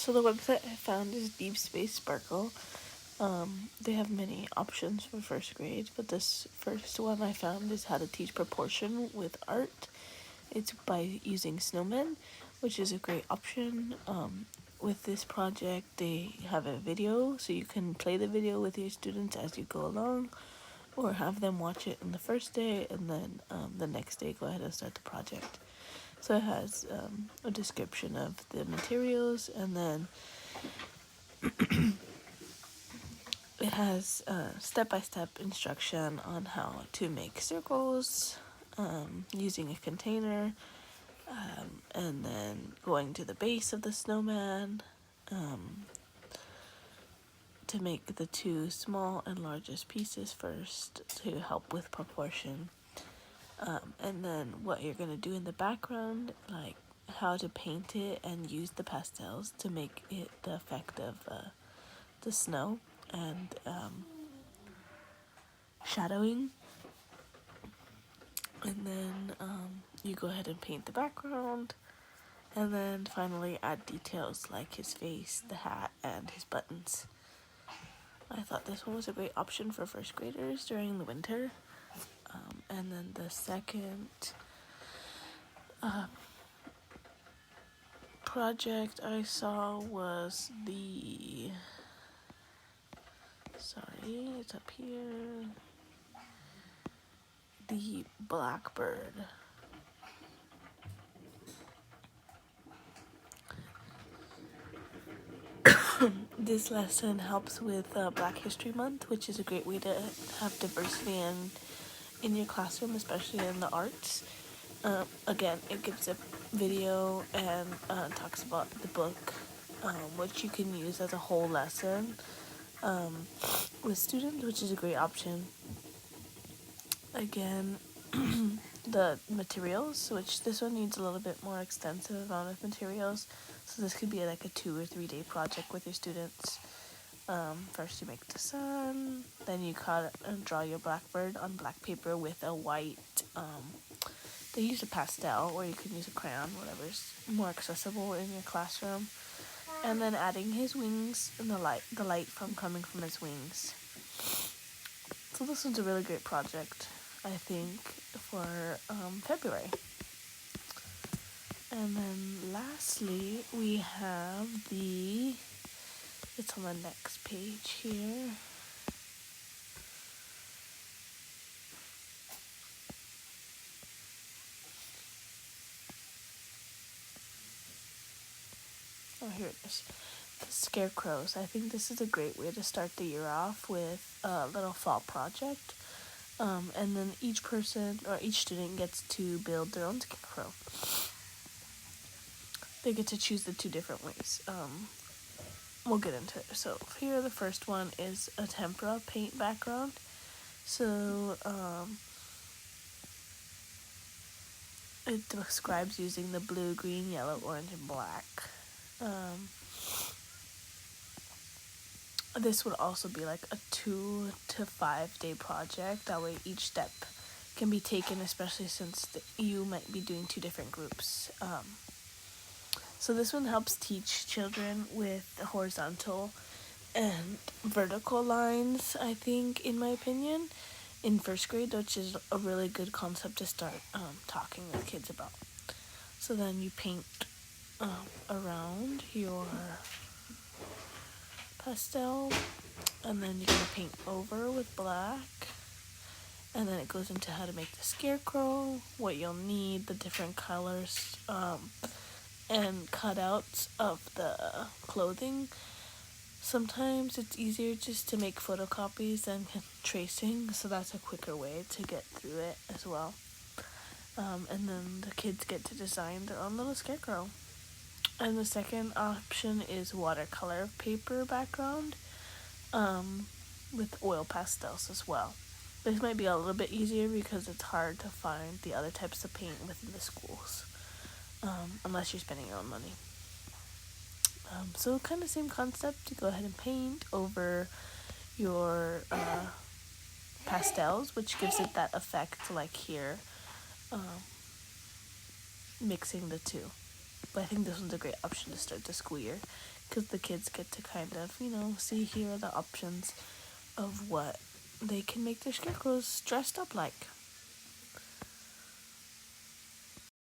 So the website I found is Deep Space Sparkle. They have many options for first grade, but this first one I found is how to teach proportion with art. It's by using snowmen, which is a great option. With this project, they have a video, so you can play the video with your students as you go along, or have them watch it on the first day, and then the next day go ahead and start the project. So it has a description of the materials, and then it has step-by-step instruction on how to make circles using a container, and then going to the base of the snowman to make the two small and largest pieces first to help with proportion. And then what you're going to do in the background, like how to paint it and use the pastels to make it the effect of the snow and shadowing. And then you go ahead and paint the background, and then finally add details like his face, the hat, and his buttons. I thought this one was a great option for first graders during the winter. And then the second project I saw was it's up here, the blackbird. This lesson helps with Black History Month, which is a great way to have diversity in your classroom, especially in the arts. Again, it gives a video and talks about the book, which you can use as a whole lesson with students, which is a great option. Again, the materials, which this one needs a little bit more extensive amount of materials, so this could be like a 2 or 3 day project with your students. First you make the sun, then you cut and draw your blackbird on black paper with a white, they use a pastel, or you can use a crayon, whatever's more accessible in your classroom, and then adding his wings and the light from coming from his wings. So this one's a really great project, I think, for February. And then lastly, we have it's on the next page here. Oh, here it is. The scarecrows. I think this is a great way to start the year off with a little fall project. And then each person or each student gets to build their own scarecrow. They get to choose the 2 different ways. We'll get into it. So here the first one is a tempera paint background. So it describes using the blue, green, yellow, orange, and black. This would also be like a 2 to 5 day project. That way each step can be taken, especially since you might be doing 2 different groups. So this one helps teach children with horizontal and vertical lines, I think, in my opinion, in first grade, which is a really good concept to start talking with kids about. So then you paint around your pastel, and then you're going to paint over with black, and then it goes into how to make the scarecrow, what you'll need, the different colors, and cutouts of the clothing. Sometimes it's easier just to make photocopies than tracing, so that's a quicker way to get through it as well. And then the kids get to design their own little scarecrow. And the second option is watercolor paper background with oil pastels as well. This might be a little bit easier because it's hard to find the other types of paint within the schools, unless you're spending your own money. So kind of same concept. You go ahead and paint over your pastels, which gives it that effect like here, mixing the 2. But I think this one's a great option to start the school year because the kids get to kind of, see here are the options of what they can make their scarecrows dressed up like.